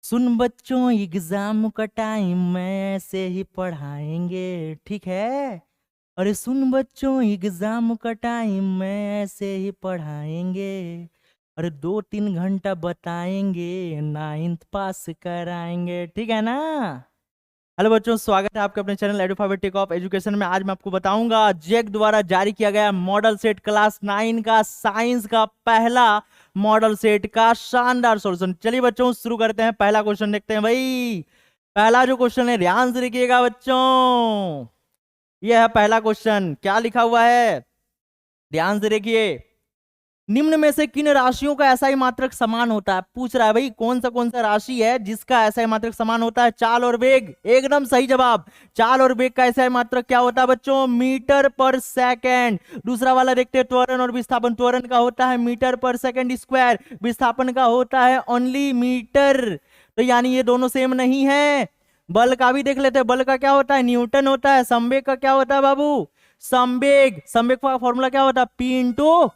सुन बच्चों एग्जाम का टाइम में ऐसे ही पढ़ाएंगे, ठीक है। अरे सुन बच्चों एग्जाम का टाइम में ऐसे ही पढ़ाएंगे। अरे 2-3 घंटा बताएंगे, नाइन्थ पास कराएंगे, ठीक है ना। हेलो बच्चों, स्वागत है आपके अपने चैनल एडुफाबेटिक ऑफ एजुकेशन में। आज मैं आपको बताऊंगा जेक द्वारा जारी किया गया मॉडल सेट क्लास 9 का साइंस का पहला मॉडल सेट का शानदार सॉल्यूशन। चलिए बच्चों शुरू करते हैं। पहला क्वेश्चन देखते हैं भाई। पहला जो क्वेश्चन है ध्यान से लिखिएगा बच्चों। यह है पहला क्वेश्चन, क्या लिखा हुआ है ध्यान से देखिए। निम्न में से किन राशियों का एसआई मात्रक समान होता है। पूछ रहा है भाई कौन सा राशि है जिसका एसआई मात्रक समान होता है। चाल और वेग, एकदम सही जवाब। चाल और वेग का एसआई मात्रक क्या होता है बच्चों, मीटर पर सेकंड। दूसरा वाला देखते हैं त्वरण और विस्थापन। त्वरण का होता है मीटर पर सेकंड स्क्वायर, विस्थापन का होता है ओनली मीटर। तो यानी ये दोनों सेम नहीं है। बल का भी देख लेते हैं, बल का क्या होता है, न्यूटन होता है। संवेग का क्या होता है बाबू, संवेग। संवेग का फॉर्मूला क्या होता है, पी इंटू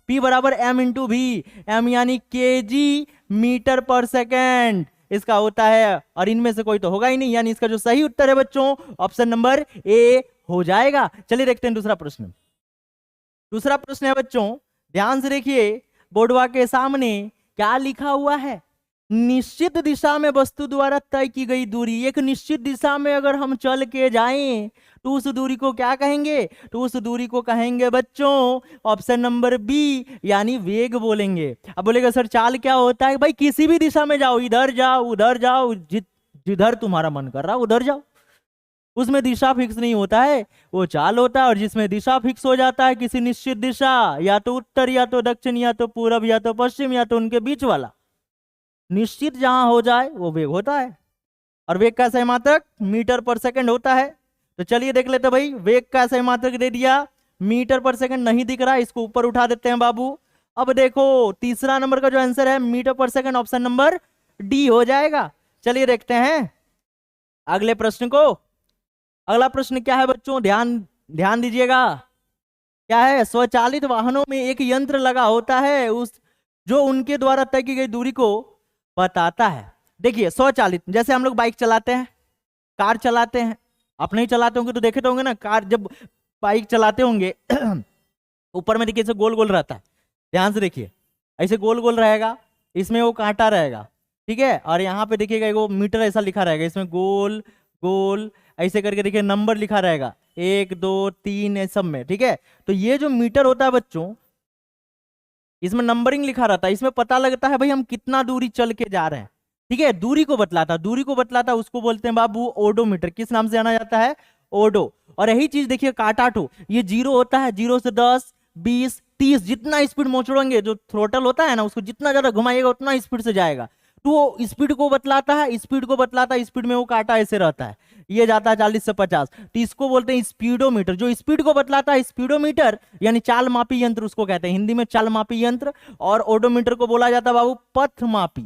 P बराबर M इंटू भी। M यानी केजी मीटर पर सेकेंड इसका होता है। और इनमें से कोई तो होगा ही नहीं, यानी इसका जो सही उत्तर है बच्चों ऑप्शन नंबर ए हो जाएगा। चलिए देखते हैं दूसरा प्रश्न। दूसरा प्रश्न है बच्चों, ध्यान से देखिए। बोर्डवा के सामने क्या लिखा हुआ है, निश्चित दिशा में वस्तु द्वारा तय की गई दूरी। एक निश्चित दिशा में अगर हम चल के जाएं तो उस दूरी को क्या कहेंगे, तो उस दूरी को कहेंगे बच्चों ऑप्शन नंबर बी यानी वेग बोलेंगे। अब बोलेगा सर चाल क्या होता है, भाई किसी भी दिशा में जाओ, इधर जाओ उधर जाओ, जिधर तुम्हारा मन कर रहा उधर जाओ। उसमें दिशा फिक्स नहीं होता है, वो चाल होता है। और जिसमें दिशा फिक्स हो जाता है किसी निश्चित दिशा, या तो उत्तर या तो दक्षिण या तो पूरब या तो पश्चिम या तो उनके बीच वाला, निश्चित जहां हो जाए वो वेग होता है। और वेग का सही मात्रक मीटर पर सेकंड होता है। तो चलिए देख लेते भाई, वेग का सही मात्रक दे दिया, मीटर पर सेकंड नहीं दिख रहा, इसको ऊपर उठा देते हैं बाबू। अब देखो तीसरा नंबर का जो आंसर है मीटर पर सेकंड, ऑप्शन नंबर डी हो जाएगा। चलिए देखते हैं अगले प्रश्न को। अगला प्रश्न क्या है बच्चों, ध्यान ध्यान दीजिएगा। क्या है, स्वचालित वाहनों में एक यंत्र लगा होता है उस जो उनके द्वारा तय की गई दूरी को बताता है। देखिए स्वचालित, जैसे हम लोग बाइक चलाते हैं, कार चलाते हैं। आप नहीं चलाते होंगे तो देखे तो होंगे ना, कार जब बाइक चलाते होंगे ऊपर में देखिए ऐसे गोल गोल रहता है। ध्यान से देखिए, ऐसे गोल गोल रहेगा, इसमें वो कांटा रहेगा, ठीक है। और यहाँ पे देखिएगा वो मीटर ऐसा लिखा रहेगा, इसमें गोल गोल ऐसे करके देखिए नंबर लिखा रहेगा 1 2 3 सब में, ठीक है। तो ये जो मीटर होता है बच्चों, इसमें नंबरिंग लिखा रहता है, इसमें पता लगता है भाई हम कितना दूरी चल के जा रहे हैं, ठीक है। दूरी को बतलाता, दूरी को बतलाता, उसको बोलते हैं बाबू ओडोमीटर। किस नाम से जाना जाता है, ओडो। और यही चीज देखिए काटाटो, ये 0 होता है, 0 से 10 20 30 जितना स्पीड मोचड़ोगे, जो थ्रोटल होता है ना उसको जितना ज्यादा घुमाइएगा उतना स्पीड से जाएगा। तो वो स्पीड को बतलाता है, स्पीड को बतलाता है, स्पीड में वो कांटा ऐसे रहता है, ये जाता है 40 से 50। तो इसको बोलते हैं स्पीडोमीटर। जो स्पीड को बतलाता है स्पीडोमीटर यानी चाल मापी यंत्र उसको कहते हैं, हिंदी में चाल मापी यंत्र। और ओडोमीटर को बोला जाता है बाबू पथ मापी।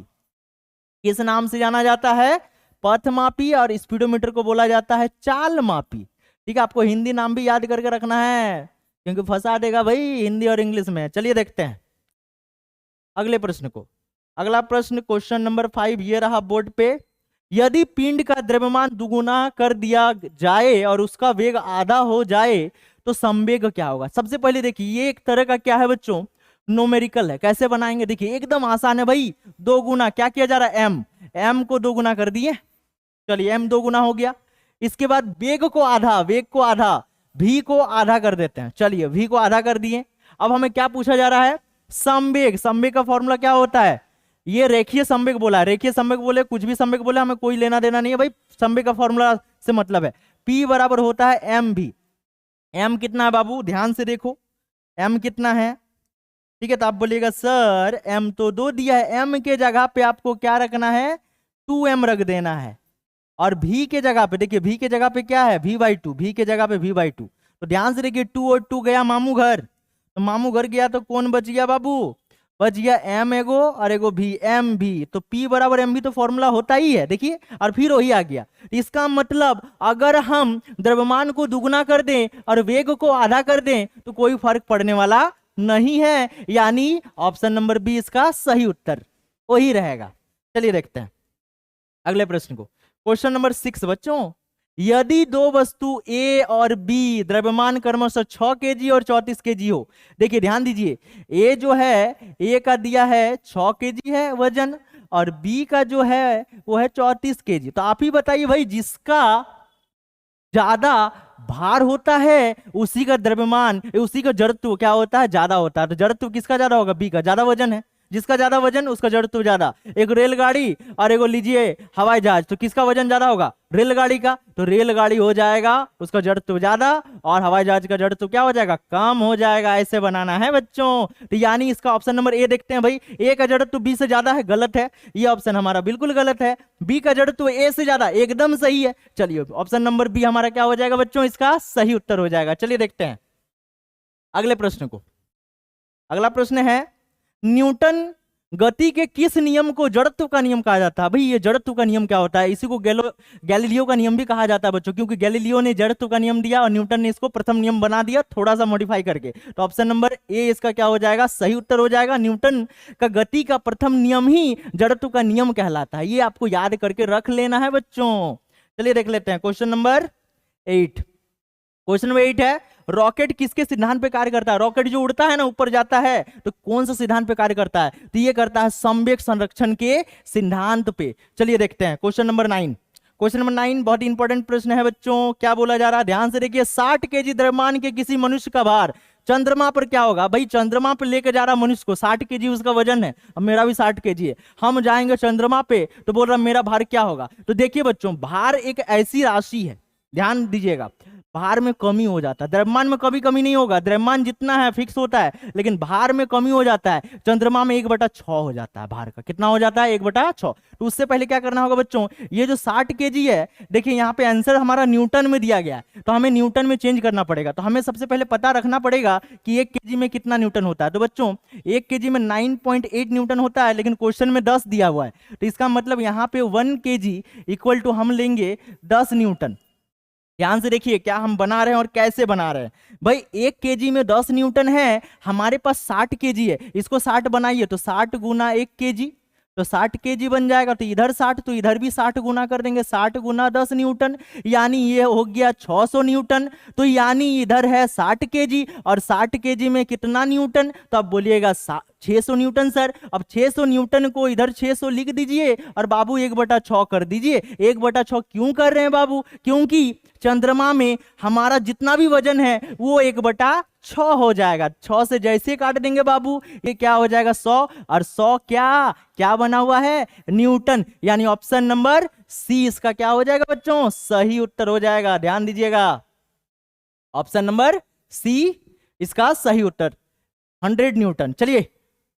किस नाम से जाना जाता है, पथ मापी। और स्पीडोमीटर को बोला जाता है चाल मापी। ठीक है, आपको हिंदी नाम भी याद करके रखना है क्योंकि फंसा देगा भाई हिंदी और इंग्लिश में। चलिए देखते हैं अगले प्रश्न को। अगला प्रश्न क्वेश्चन नंबर 5 ये रहा बोर्ड पे। यदि पिंड का द्रव्यमान दुगुना कर दिया जाए और उसका वेग आधा हो जाए तो संवेग क्या होगा। सबसे पहले देखिए ये एक तरह का क्या है बच्चों, नोमेरिकल है। कैसे बनाएंगे, देखिए एकदम आसान है भाई। दो गुना क्या किया जा रहा है, एम को दो गुना कर दिए, चलिए एम दो गुना हो गया। इसके बाद वेग को आधा, वेग को आधा, भी को आधा कर देते हैं। चलिए भी को आधा कर दिए। अब हमें क्या पूछा जा रहा है, संवेग। संवेग का फॉर्मूला क्या होता है, ये रेखीय संवेग बोला है, रेखीय संवेग बोले कुछ भी संवेग बोले हमें कोई लेना देना नहीं है भाई। संवेग का फॉर्मूला से मतलब है P बराबर होता है एम भी। एम कितना है बाबू, ध्यान से देखो एम कितना है, ठीक है। तो आप बोलिएगा सर एम तो दो दिया है, एम के जगह पे आपको क्या रखना है, 2m रख देना है। और भी के जगह पे देखिए, भी के जगह पे क्या है, v/2, भी के जगह पे v/2। तो ध्यान से देखिए 2 और 2 गया मामू घर, तो मामू घर गया तो कौन बच गया बाबू, बच गया m एगो और एगो भी, m भी। तो P बराबर m भी तो फॉर्मूला होता ही है देखिए, और फिर वही आ गया। इसका मतलब अगर हम द्रव्यमान को दुगुना कर दें और वेग को आधा कर दें तो कोई फर्क पड़ने वाला नहीं है, यानी ऑप्शन नंबर बी इसका सही उत्तर वही रहेगा। चलिए देखते हैं अगले प्रश्न को, क्वेश्चन नंबर 6 बच्चों, यदि दो वस्तु ए और बी द्रव्यमान क्रमशः 6 केजी और 34 केजी हो। देखिए ध्यान दीजिए, ए जो है, ए का दिया है 6 केजी है वजन, और बी का जो है वो है 34 केजी। तो आप ही बताइए भाई, जिसका ज्यादा भार होता है उसी का द्रव्यमान, उसी का जड़त्व क्या होता है, ज्यादा होता है। तो जड़त्व किसका ज्यादा होगा, बी का, ज्यादा वजन है, जिसका ज्यादा वजन उसका जड़त्व ज्यादा। एक रेलगाड़ी और एगो लीजिए हवाई जहाज, तो किसका वजन ज्यादा होगा, रेलगाड़ी का। तो रेलगाड़ी हो जाएगा उसका जड़त्व ज्यादा, और हवाई जहाज का जड़त्व क्या हो जाएगा, कम हो जाएगा। ऐसे बनाना है बच्चों। तो यानी इसका ऑप्शन नंबर ए देखते हैं भाई, ए का जड़त्व बी से ज्यादा है, गलत है, ये ऑप्शन हमारा बिल्कुल गलत है। बी का जड़त्व ए से ज्यादा, एकदम सही है। चलिए ऑप्शन नंबर बी हमारा क्या हो जाएगा बच्चों, इसका सही उत्तर हो जाएगा। चलिए देखते हैं अगले प्रश्न को। अगला प्रश्न है, न्यूटन गति के किस नियम को जड़त्व का नियम कहा जाता है। भाई ये जड़त्व का नियम क्या होता है, इसी को गैलीलियो का नियम भी कहा जाता है बच्चों, क्योंकि गैलीलियो ने जड़त्व का नियम दिया और न्यूटन ने इसको प्रथम नियम बना दिया, थोड़ा सा मॉडिफाई करके। तो ऑप्शन नंबर ए इसका क्या हो जाएगा, सही उत्तर हो जाएगा। न्यूटन का गति का प्रथम नियम ही जड़त्व का नियम कहलाता है, ये आपको याद करके रख लेना है बच्चों। चलिए देख लेते हैं क्वेश्चन नंबर 8। क्वेश्चन नंबर 8 है, रॉकेट किसके सिद्धांत पे कार्य करता है। रॉकेट जो उड़ता है ना, ऊपर जाता है, तो कौन सा सिद्धांत पे कार्य करता है, तो ये करता है संवेग संरक्षण के सिद्धांत पे। चलिए देखते हैं क्वेश्चन नंबर 9। क्वेश्चन नंबर 9 बहुत ही इंपॉर्टेंट प्रश्न है बच्चों। क्या बोला जा रहा है, ध्यान से देखिए। 60 केजी द्रव्यमान के किसी मनुष्य का भार चंद्रमा पर क्या होगा। भाई चंद्रमा पे लेके जा रहा मनुष्य को, 60 केजी उसका वजन है, अब मेरा भी 60 केजी है, हम जाएंगे चंद्रमा पे, तो बोल रहा मेरा भार क्या होगा। तो देखिए बच्चों, भार एक ऐसी राशि है, ध्यान दीजिएगा, भार में कमी हो जाता है, द्रव्यमान में कभी कमी नहीं होगा, द्रव्यमान जितना है फिक्स होता है, लेकिन भार में कमी हो जाता है। चंद्रमा में 1/6 हो जाता है भार का, कितना हो जाता है, 1/6। तो उससे पहले क्या करना होगा बच्चों, ये जो 60 केजी है, देखिए यहाँ पे आंसर हमारा न्यूटन में दिया गया है, तो हमें न्यूटन में चेंज करना पड़ेगा। तो हमें सबसे पहले पता रखना पड़ेगा कि 1 केजी में कितना न्यूटन होता है। तो बच्चों 1 केजी में 9.8 न्यूटन होता है, लेकिन क्वेश्चन में 10 दिया हुआ है, तो इसका मतलब यहाँ पे 1 केजी इक्वल टू हम लेंगे 10 न्यूटन। ध्यान से देखिए क्या हम बना रहे हैं और कैसे बना रहे हैं। भाई 1 केजी में 10 न्यूटन है, हमारे पास 60 केजी है, इसको 60 बनाइए, तो 60 गुना 1 केजी, तो 60 केजी बन जाएगा। तो इधर 60, तो इधर भी 60 गुना कर देंगे, 60 गुना 10 न्यूटन, यानी ये हो गया 600 न्यूटन। तो यानी इधर है 60 केजी, और 60 केजी में कितना न्यूटन, तो अब बोलिएगा 600 न्यूटन सर। अब 600 न्यूटन को इधर 600 लिख दीजिए, और बाबू 1/6 कर दीजिए। 1/6 क्यों कर रहे हैं बाबू, क्योंकि चंद्रमा में हमारा जितना भी वजन है वो 1/6 हो जाएगा। 6 से जैसे काट देंगे बाबू, ये क्या हो जाएगा 100, और 100 क्या क्या बना हुआ है, न्यूटन। यानी ऑप्शन नंबर सी इसका क्या हो जाएगा बच्चों, सही उत्तर हो जाएगा। ध्यान दीजिएगा, ऑप्शन नंबर सी इसका सही उत्तर, 100 न्यूटन। चलिए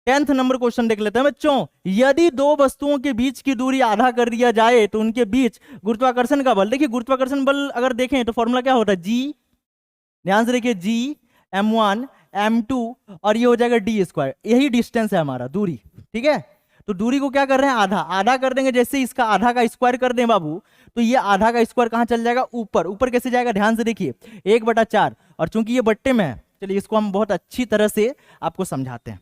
10th नंबर क्वेश्चन देख लेते हैं बच्चों। यदि दो वस्तुओं के बीच की दूरी आधा कर दिया जाए तो उनके बीच गुरुत्वाकर्षण का बल, देखिए गुरुत्वाकर्षण बल अगर देखें तो फॉर्मूला क्या होता है, जी, ध्यान से देखिए, जी m1 m2 और ये हो जाएगा d², यही डिस्टेंस है हमारा, दूरी, ठीक है। तो दूरी को क्या कर रहे हैं, आधा आधा कर देंगे। जैसे इसका आधा का स्क्वायर कर दें बाबू, तो ये आधा का स्क्वायर कहां चल जाएगा, ऊपर। ऊपर कैसे जाएगा, ध्यान से देखिए, 1/4, और चूंकि ये बट्टे में है, चलिए इसको हम बहुत अच्छी तरह से आपको समझाते हैं,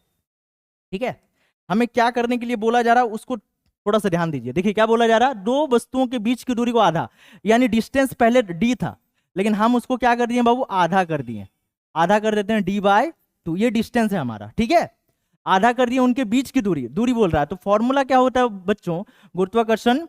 ठीक है। हमें क्या करने के लिए बोला जा रहा है उसको थोड़ा सा ध्यान दीजिए। देखिए क्या बोला जा रहा है, दो वस्तुओं के बीच की दूरी को आधा, यानी डिस्टेंस पहले d था, लेकिन हम उसको क्या कर दिए बाबू, आधा कर दिए, आधा कर देते हैं d/2, ये डिस्टेंस है हमारा, ठीक है। आधा कर दिए उनके बीच की दूरी, दूरी बोल रहा है। तो फॉर्मूला क्या होता है बच्चों गुरुत्वाकर्षण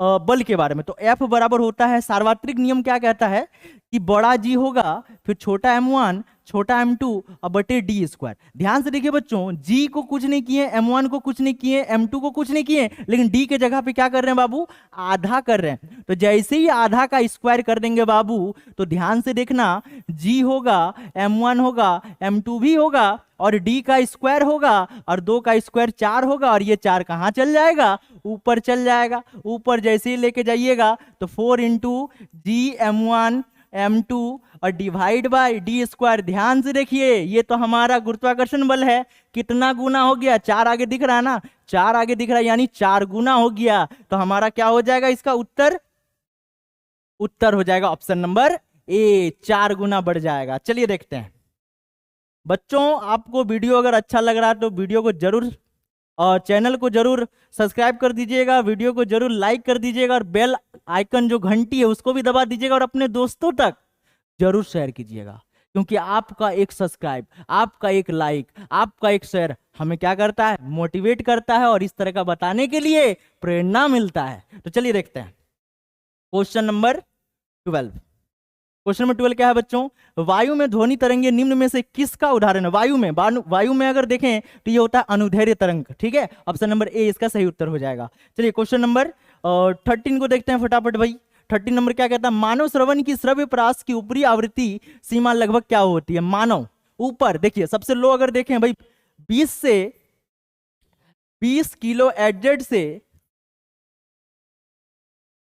बल के बारे में, तो F बराबर होता है, सार्वत्रिक नियम क्या कहता है कि बड़ा G होगा, फिर छोटा m1 छोटा m2 और बटे d²। ध्यान से देखिए बच्चों, G को कुछ नहीं किए, m1 को कुछ नहीं किए, m2 को कुछ नहीं किए, लेकिन D के जगह पे क्या कर रहे हैं बाबू, आधा कर रहे हैं। तो जैसे ही आधा का स्क्वायर कर देंगे बाबू, तो ध्यान से देखना, G होगा, m1 होगा, m2 भी होगा, और D का स्क्वायर होगा, और 2 का स्क्वायर 4 होगा, और ये 4 कहाँ चल जाएगा, ऊपर चल जाएगा। ऊपर जैसे ही लेके जाइएगा तो 4 × G m1 m2 और डिवाइड बाय d²। ध्यान से देखिए, ये तो हमारा गुरुत्वाकर्षण बल है, कितना गुना हो गया, 4 आगे दिख रहा है ना, 4 आगे दिख रहा है, यानी 4 गुना हो गया। तो हमारा क्या हो जाएगा, इसका उत्तर हो जाएगा ऑप्शन नंबर ए, 4 गुना बढ़ जाएगा। चलिए देखते हैं बच्चों, आपको वीडियो अगर अच्छा लग रहा है तो वीडियो को जरूर और चैनल को जरूर सब्सक्राइब कर दीजिएगा, वीडियो को जरूर लाइक कर दीजिएगा और बेल आइकन जो घंटी है उसको भी दबा दीजिएगा और अपने दोस्तों तक जरूर शेयर कीजिएगा, क्योंकि आपका एक सब्सक्राइब, आपका एक लाइक, आपका एक शेयर हमें क्या करता है, मोटिवेट करता है और इस तरह का बताने के लिए प्रेरणा मिलता है। तो चलिए देखते हैं क्वेश्चन नंबर 12। क्वेश्चन नंबर 12 क्या है बच्चों, वायु में ध्वनि तरंगे निम्न में से किसका उदाहरण है। वायु में अगर देखें तो ये होता है अनुदैर्घ्य तरंग, ठीक है। ऑप्शन नंबर ए इसका सही उत्तर हो जाएगा। चलिए क्वेश्चन नंबर 13 को देखते हैं फटाफट भाई। 13 नंबर क्या कहता है, मानव श्रवण की श्रव्य परास की ऊपरी आवृत्ति सीमा लगभग क्या होती है। मानव ऊपर देखिए सबसे लो अगर देखें भाई 20 किलो एचजेड से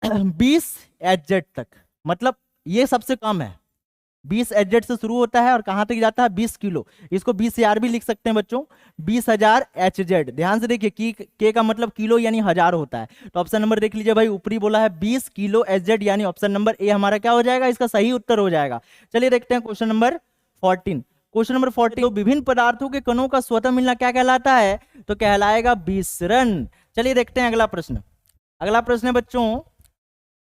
20 एचजेड तक, मतलब ये सबसे कम है। 20 एचजेड से शुरू होता है और कहां तक जाता है 20 किलो। इसको 20,000 भी लिख सकते हैं बच्चों, 20,000 एचजेड। ध्यान से देखिए के का मतलब किलो यानी हजार होता है। तो ऑप्शन नंबर देख लीजिए भाई, ऊपरी बोला है 20 किलो एचजेड, यानी ऑप्शन नंबर ए हमारा क्या हो जाएगा, इसका सही उत्तर हो जाएगा। चलिए देखते हैं क्वेश्चन नंबर 14। क्वेश्चन नंबर 14, तो विभिन्न पदार्थों के कणों का स्वतः मिलना क्या कहलाता है, तो कहलाएगा विसरण। चलिए देखते हैं अगला प्रश्न। अगला प्रश्न है बच्चों,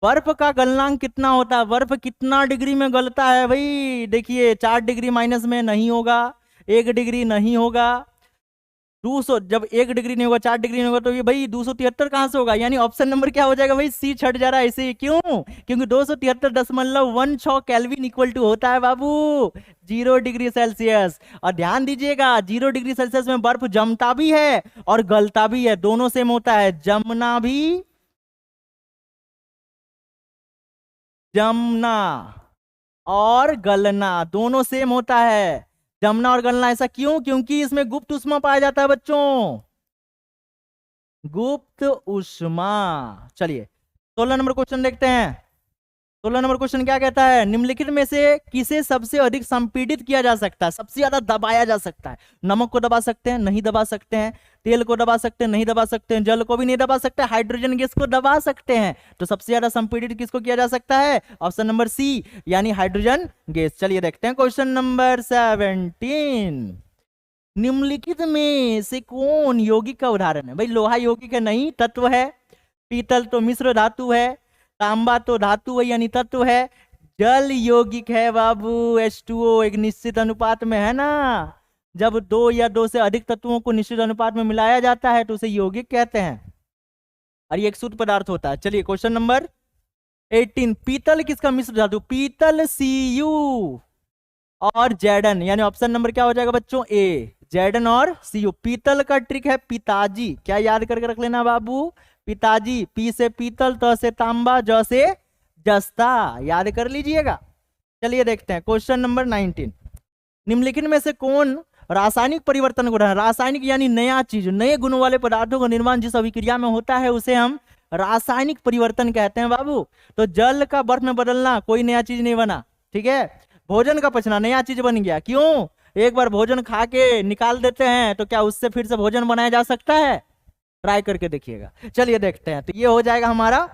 बर्फ का गलनांक कितना होता है। बर्फ कितना डिग्री में गलता है भाई, देखिए 4 डिग्री माइनस में नहीं होगा, 1 डिग्री नहीं होगा, 200, जब 1 डिग्री नहीं होगा 4 डिग्री नहीं होगा तो ये भाई 273 कहां से होगा, यानी ऑप्शन नंबर क्या हो जाएगा भाई, सी छट जा रहा है इसे। क्यों, क्योंकि 273.16 केल्विन इक्वल टू होता है बाबू 0 डिग्री सेल्सियस। और ध्यान दीजिएगा 0 डिग्री सेल्सियस में बर्फ जमता भी है और गलता भी है, दोनों सेम होता है। जमना और गलना दोनों सेम होता है। जमना और गलना ऐसा क्यों, क्योंकि इसमें गुप्त उष्मा पाया जाता है बच्चों, गुप्त उष्मा। चलिए 16 नंबर क्वेश्चन देखते हैं। 16 नंबर क्वेश्चन क्या कहता है, निम्नलिखित में से किसे सबसे अधिक संपीड़ित किया जा सकता है, सबसे ज्यादा दबाया जा सकता है। नमक को दबा सकते हैं, नहीं दबा सकते हैं। तेल को दबा सकते हैं, नहीं दबा सकते हैं। जल को भी नहीं दबा सकते, हाइड्रोजन गैस को दबा सकते हैं। तो सबसे ज्यादा संपीड़ित किसको किया जा सकता है, ऑप्शन नंबर सी यानी हाइड्रोजन गैस। चलिए देखते हैं क्वेश्चन नंबर 17। निम्नलिखित में से कौन यौगिक का उदाहरण है। भाई लोहा यौगिक है, नहीं, तत्व है। पीतल तो मिश्र धातु है। तांबा तो धातु है यानी तत्व है। जल यौगिक है बाबू, H2O एक निश्चित अनुपात में है ना। जब 2 या 2 से अधिक तत्वों को निश्चित अनुपात में मिलाया जाता है तो उसे यौगिक कहते हैं और ये एक शुद्ध पदार्थ होता है। चलिए क्वेश्चन नंबर 18, पीतल किसका मिश्र धातु। पीतल Cu और जैडन, यानी ऑप्शन नंबर क्या हो जाएगा बच्चों, ए, जैडन और Cu। पीतल का ट्रिक है पिताजी, क्या याद करके रख लेना बाबू, पिताजी। पी से पीतल, त से तांबा, ज से जस्ता, याद कर लीजिएगा। चलिए देखते हैं क्वेश्चन नंबर 19, निम्नलिखित में से कौन रासायनिक परिवर्तन को, रासायनिक यानी नया चीज, नए गुणों वाले पदार्थों का निर्माण जिस अभिक्रिया में होता है उसे हम रासायनिक परिवर्तन कहते हैं बाबू। तो जल का बर्फ में बदलना कोई नया चीज नहीं बना, ठीक है। भोजन का पचना नया चीज बन गया, क्यों, एक बार भोजन खा के निकाल देते हैं तो क्या उससे फिर से भोजन बनाया जा सकता है, ट्राई करके देखिएगा। चलिए देखते हैं, तो ये हो जाएगा हमारा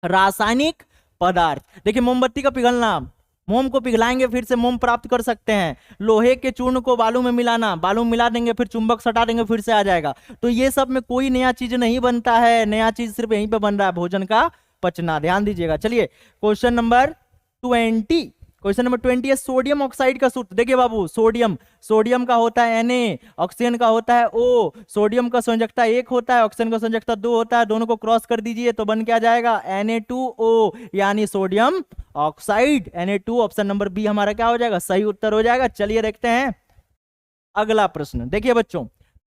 रासायनिक पदार्थ। देखिए मोमबत्ती का पिघलना, मोम को पिघलाएंगे फिर से मोम प्राप्त कर सकते हैं। लोहे के चूर्ण को बालू में मिलाना, बालू में मिला देंगे फिर चुंबक सटा देंगे फिर से आ जाएगा। तो ये सब में कोई नया चीज नहीं बनता है, नया चीज सिर्फ यहीं पे बन रहा है, भोजन का पचना। ध्यान दीजिएगा। चलिए क्वेश्चन नंबर 20, क्वेश्चन नंबर 20 है सोडियम ऑक्साइड का सूत्र। देखिए बाबू सोडियम का होता है Na, ऑक्सीजन का होता है O। सोडियम का संयोजकता 1 होता है, ऑक्सीजन का संयोजकता 2 होता है, दोनों को क्रॉस कर दीजिए तो बन क्या जाएगा, Na2O यानी sodium oxide, Na2। Option number B हमारा क्या हो जाएगा, सही उत्तर हो जाएगा। चलिए देखते हैं अगला प्रश्न। देखिए बच्चों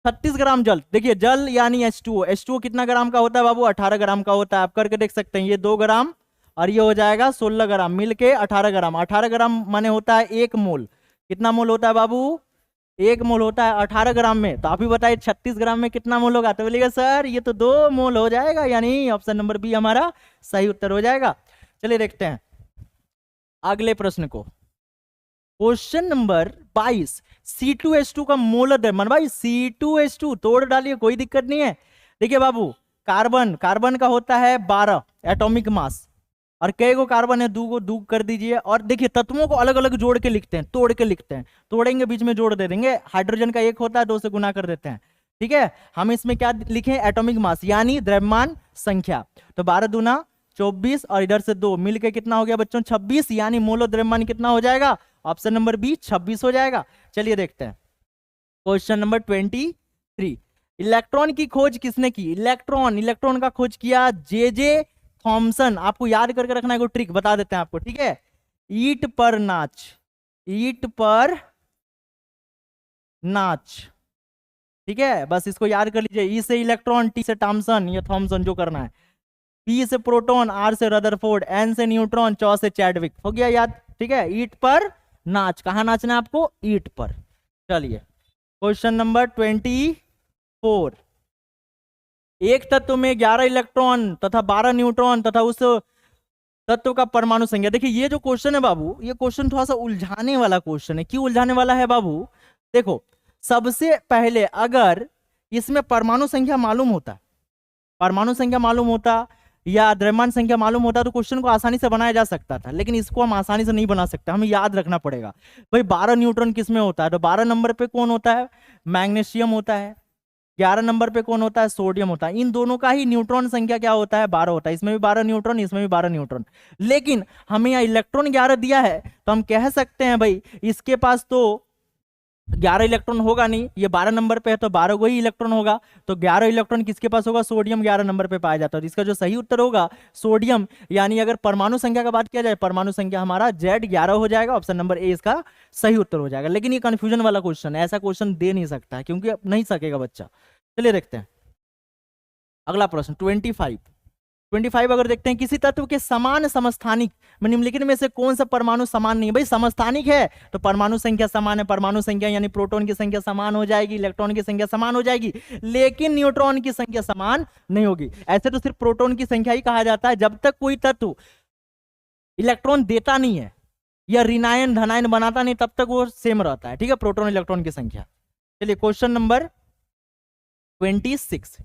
36 ग्राम जल, देखिए जल यानी H2O कितना ग्राम का होता है बाबू, 18 ग्राम का होता है। आप करके देख सकते हैं, ये 2 ग्राम और ये हो जाएगा 16 ग्राम, मिलके 18 ग्राम। 18 ग्राम माने होता है 1 मोल। कितना मोल होता है बाबू, 1 मोल होता है 18 ग्राम में। तो आप ही बताइए 36 ग्राम में कितना मोल होगा, तो बोलिएगा सर ये तो 2 मोल हो जाएगा, यानी ऑप्शन नंबर बी हमारा सही उत्तर हो जाएगा। चलिए देखते हैं अगले प्रश्न को। क्वेश्चन नंबर 22, C2H2 का मोल द्रव्यमान। भाई C2H2 तोड़ डालिए, कोई दिक्कत नहीं है। देखिए बाबू कार्बन का होता है 12 एटॉमिक मास, और कई गो कार्बन है, 2 को 2 कर दीजिए। और देखिए तत्वों को अलग अलग जोड़ के लिखते हैं, तोड़ के लिखते हैं, तोड़ेंगे बीच में जोड़ दे देंगे। हाइड्रोजन का 1 होता है, 2 से गुना कर देते हैं। ठीक है, हम इसमें क्या लिखें, एटॉमिक मास यानी द्रव्यमान संख्या। तो 12 दूना 24 और इधर से 2 मिलके कितना हो गया बच्चों, 26, यानी मोलो द्रव्यमान कितना हो जाएगा, ऑप्शन नंबर बी 26 हो जाएगा। चलिए देखते हैं क्वेश्चन नंबर 23। इलेक्ट्रॉन की खोज किसने की, इलेक्ट्रॉन का खोज किया जे थॉमसन। आपको याद करके रखना है, कोई ट्रिक बता देते हैं आपको, ठीक है। ईट पर नाच, ठीक है, बस इसको याद कर लीजिए। ई से इलेक्ट्रॉन, टी से थॉमसन, ये थॉमसन जो करना है। पी से प्रोटॉन, आर से रदरफोर्ड, एन से न्यूट्रॉन, चौ से चैडविक, हो गया याद, ठीक है। ईट पर नाच, कहां नाचना है आपको, ईट पर। चलिए क्वेश्चन नंबर 24। एक तत्व में 11 इलेक्ट्रॉन तथा 12 न्यूट्रॉन तथा उस तत्व का परमाणु संख्या। देखिए ये जो क्वेश्चन है बाबू, ये क्वेश्चन थोड़ा सा उलझाने वाला क्वेश्चन है। क्यों उलझाने वाला है बाबू, देखो सबसे पहले अगर इसमें परमाणु संख्या मालूम होता या द्रव्यमान संख्या मालूम होता तो क्वेश्चन को आसानी से बनाया जा सकता था, लेकिन इसको हम आसानी से नहीं बना सकते, हमें याद रखना पड़ेगा। भाई 12 न्यूट्रॉन किसमें होता है, तो 12 नंबर पे कौन होता है, मैग्नीशियम होता है। 11 नंबर पे कौन होता है, सोडियम होता है। इन दोनों का ही न्यूट्रॉन संख्या क्या होता है, 12 होता है। इसमें भी 12 न्यूट्रॉन, इसमें भी 12 न्यूट्रॉन। लेकिन हमें यहाँ इलेक्ट्रॉन 11 दिया है, तो हम कह सकते हैं भाई इसके पास तो 11 इलेक्ट्रॉन होगा नहीं, ये 12 नंबर पे है तो 12 को ही इलेक्ट्रॉन होगा। तो 11 इलेक्ट्रॉन किसके पास होगा, सोडियम 11 नंबर पे पाया जाता है। तो इसका जो सही उत्तर होगा सोडियम, यानी अगर परमाणु संख्या का बात किया जाए, परमाणु संख्या हमारा Z11 हो जाएगा। ऑप्शन नंबर ए इसका सही उत्तर हो जाएगा। लेकिन ये कंफ्यूजन वाला क्वेश्चन है, ऐसा क्वेश्चन दे नहीं सकता है, क्योंकि नहीं सकेगा बच्चा। चलिए देखते हैं अगला प्रश्न 25 अगर देखते हैं, किसी तत्व के समान समस्थानिक में निम्नलिखित में से कौन सा परमाणु समान नहीं है। भाई समस्थानिक है तो परमाणु संख्या समान है, परमाणु संख्या यानी प्रोटॉन की संख्या समान हो जाएगी, इलेक्ट्रॉन की संख्या समान हो जाएगी, लेकिन न्यूट्रॉन की संख्या समान नहीं होगी। ऐसे तो सिर्फ प्रोटॉन की संख्या ही कहा जाता है, जब तक कोई तत्व इलेक्ट्रॉन देता नहीं है या ऋणायन धनायन बनाता नहीं, तब तक वो सेम रहता है, ठीक है, प्रोटॉन इलेक्ट्रॉन की संख्या। चलिए क्वेश्चन नंबर 26।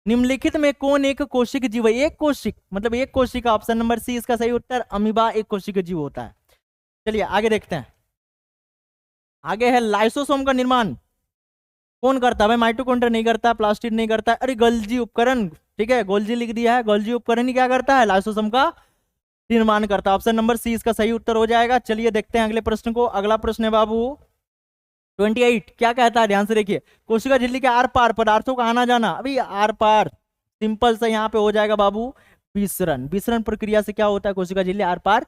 निम्नलिखित में कौन एक कोशिक जीव है, एक कोशिक मतलब एक कोशिका, ऑप्शन नंबर सी इसका सही उत्तर, अमीबा एक कोशिक जीव होता है। चलिए आगे देखते हैं, आगे है लाइसोसोम का निर्माण कौन करता है। भाई माइटोकॉन्ड्रिया नहीं करता, प्लास्टिड नहीं करता, अरे गोल्जी उपकरण, ठीक है, गोल्जी लिख दिया है, गोल्जी उपकरण ही क्या करता है, लाइसोसोम का निर्माण करता है। ऑप्शन नंबर सी इसका सही उत्तर हो जाएगा। चलिए देखते हैं अगले प्रश्न को। अगला प्रश्न है बाबू 28, क्या कहता है, ध्यान से देखिए। कोशिका झिल्ली के आर पार पदार्थों का आना जाना, अभी आर पार सिंपल से यहाँ पे हो जाएगा बाबू विसरण। विसरण प्रक्रिया से क्या होता है, कोशिका झिल्ली आर पार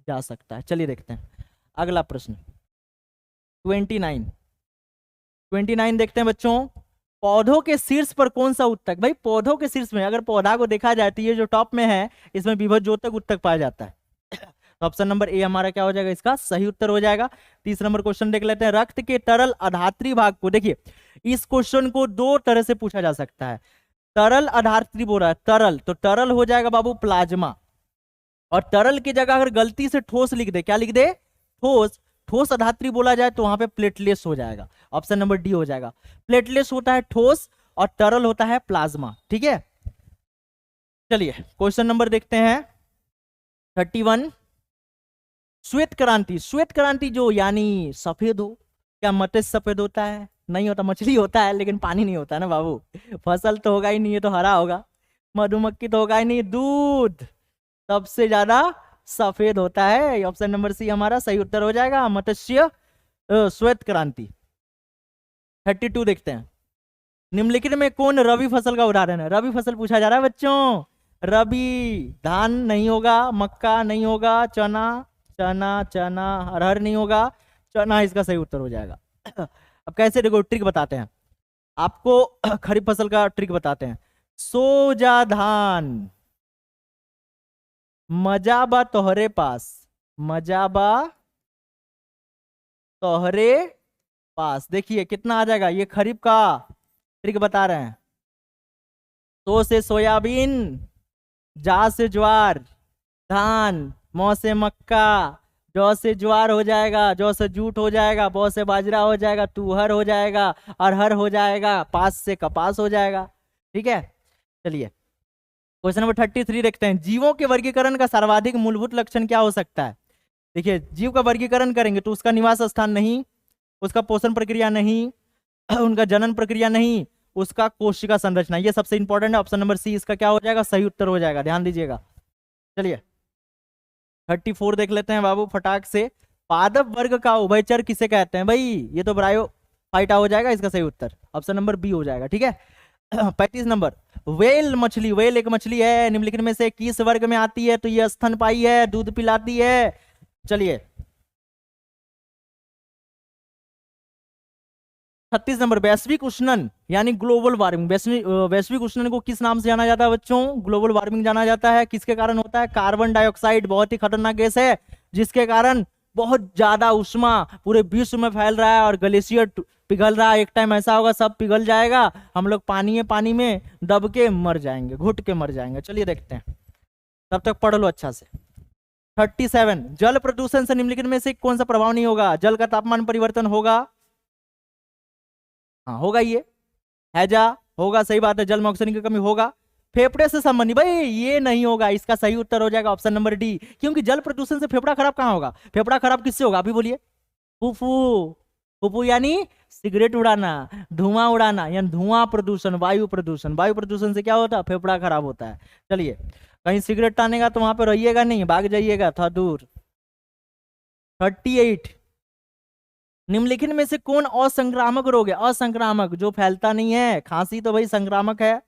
जा सकता है। चलिए देखते हैं अगला प्रश्न 29 देखते हैं बच्चों। पौधों के शीर्ष पर कौन सा उत्तक, भाई पौधों के शीर्ष में अगर पौधा को देखा जाए तो ये जो टॉप में है इसमें विभज्योतक उत्तक पाया जाता है। तो ऑप्शन नंबर ए हमारा क्या हो जाएगा, इसका सही उत्तर हो जाएगा। 30 नंबर क्वेश्चन देख लेते हैं। रक्त के तरल अधात्री भाग को, देखिए इस क्वेश्चन को दो तरह से पूछा जा सकता है। तरल अधात्री बोल रहा है, तरल तो तरल हो जाएगा बाबू प्लाज्मा, और तरल की जगह अगर गलती से ठोस लिख दे, क्या लिख दे, ठोस अधात्री बोला जाए तो वहां पे प्लेटलेट्स हो जाएगा। ऑप्शन नंबर डी हो जाएगा। प्लेटलेट्स होता है ठोस और तरल होता है प्लाज्मा, ठीक है। चलिए क्वेश्चन नंबर देखते हैं 31। श्वेत क्रांति जो यानी सफेद हो, क्या मत्स्य सफेद होता है, नहीं होता, मछली होता है लेकिन पानी नहीं होता ना बाबू। फसल तो होगा ही नहीं, ये तो हरा होगा। मधुमक्खी तो होगा ही नहीं, दूध सबसे ज्यादा सफेद होता है। ऑप्शन नंबर सी हमारा सही उत्तर हो जाएगा, मत्स्य श्वेत क्रांति। 32 देखते हैं। निम्नलिखित में कौन रबी फसल का उदाहरण है, रबी फसल पूछा जा रहा है बच्चों। रबी धान नहीं होगा, मक्का नहीं होगा, चना अरहर नहीं होगा, चना इसका सही उत्तर हो जाएगा। अब कैसे, देखो ट्रिक बताते हैं आपको, खरीफ फसल का ट्रिक बताते हैं। सोजा धान मजाबा तोहरे पास, मजाबा तोहरे पास, देखिए कितना आ जाएगा, ये खरीफ का ट्रिक बता रहे हैं। तो से सोयाबीन, जा से ज्वार, धान, मौ से मक्का, जौ से ज्वार हो जाएगा, जौ से जूट हो जाएगा, बौ से बाजरा हो जाएगा, तुहर हो जाएगा, अरहर हो जाएगा, पास से कपास हो जाएगा, ठीक है। चलिए क्वेश्चन नंबर 33 देखते हैं। जीवों के वर्गीकरण का सर्वाधिक मूलभूत लक्षण क्या हो सकता है। देखिए जीव का वर्गीकरण करेंगे तो उसका निवास स्थान नहीं, उसका पोषण प्रक्रिया नहीं, उनका जनन प्रक्रिया नहीं, उसका कोशिका संरचना, ये सबसे इंपॉर्टेंट है। ऑप्शन नंबर सी इसका क्या हो जाएगा, सही उत्तर हो जाएगा, ध्यान दीजिएगा। चलिए 34 देख लेते हैं बाबू फटाक से। पादप वर्ग का उभयचर किसे कहते हैं? भाई ये तो ब्रायो फाइटा हो जाएगा, इसका सही उत्तर ऑप्शन नंबर बी हो जाएगा, ठीक है। 35 नंबर, वेल मछली, वेल एक मछली है, निम्नलिखित में से किस वर्ग में आती है? तो ये स्तनपायी है, दूध पिलाती है। चलिए 36 नंबर, वैश्विक उष्णन यानी ग्लोबल वार्मिंग, वैश्विक उष्णन को किस नाम से जाना जाता है बच्चों? ग्लोबल वार्मिंग जाना जाता है। किसके कारण होता है? कार्बन डाइऑक्साइड बहुत ही खतरनाक गैस है, जिसके कारण बहुत ज्यादा उष्मा पूरे विश्व में फैल रहा है और ग्लेशियर पिघल रहा है। एक टाइम ऐसा होगा सब पिघल जाएगा, हम लोग पानी में दब के मर जाएंगे, घुट के मर जाएंगे। चलिए देखते हैं, तब तक पढ़ लो अच्छा से। 37, जल प्रदूषण से निम्नलिखित में से कौन सा प्रभाव नहीं होगा? जल का तापमान परिवर्तन होगा, हाँ होगा, ये हैजा होगा, सही बात है, जल में ऑक्सीजन की कमी होगा। फेफड़े से संबंधी, भाई ये नहीं होगा, इसका सही उत्तर हो जाएगा ऑप्शन नंबर डी, क्योंकि जल प्रदूषण से फेफड़ा खराब कहाँ होगा? फेफड़ा खराब किससे होगा अभी बोलिए? फूफू, फूफू यानी सिगरेट उड़ाना, धुआं उड़ाना, यानी धुआं प्रदूषण, वायु प्रदूषण। वायु प्रदूषण से क्या होता है? फेफड़ा खराब होता है। चलिए कहीं सिगरेट टानेगा तो वहां पर रहिएगा नहीं, भाग जाइएगा थोड़ा दूर। 38, निम्नलिखित में से कौन असंक्रामक रोग है? असंक्रामक जो फैलता नहीं है, खांसी तो भाई संक्रामक है,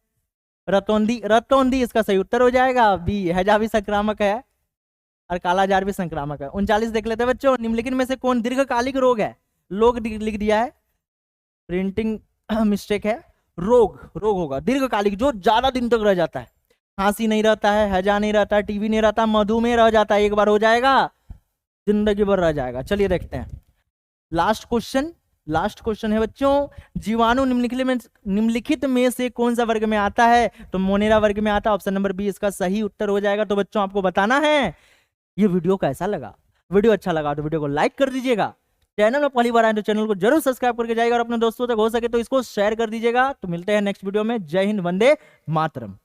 रतौंधी, रतौंधी इसका सही उत्तर हो जाएगा बी, हैजा भी संक्रामक है और कालाजार भी संक्रामक है। 39 देख लेते हैं बच्चों, निम्नलिखित में से कौन दीर्घकालिक रोग है? लोग लिख दिया है, प्रिंटिंग मिस्टेक है, रोग, रोग होगा दीर्घकालिक, जो ज्यादा दिन तक रह जाता है। खांसी नहीं रहता है, हैजा नहीं रहता है, टीबी नहीं रहता, मधुमेह रह जाता है, एक बार हो जाएगा जिंदगी भर रह जाएगा। चलिए देखते हैं लास्ट क्वेश्चन, लास्ट क्वेश्चन है बच्चों, जीवाणु निम्नलिखित में से कौन सा वर्ग में आता है? तो मोनेरा वर्ग में आता है, ऑप्शन नंबर बी इसका सही उत्तर हो जाएगा। तो बच्चों आपको बताना है ये वीडियो कैसा लगा। वीडियो अच्छा लगा तो वीडियो को लाइक कर दीजिएगा, चैनल में पहली बार आए तो चैनल को जरूर सब्सक्राइब करके जाएगा और अपने दोस्तों तक हो सके तो इसको शेयर कर दीजिएगा। तो मिलते हैं नेक्स्ट वीडियो में। जय हिंद, वंदे मातरम।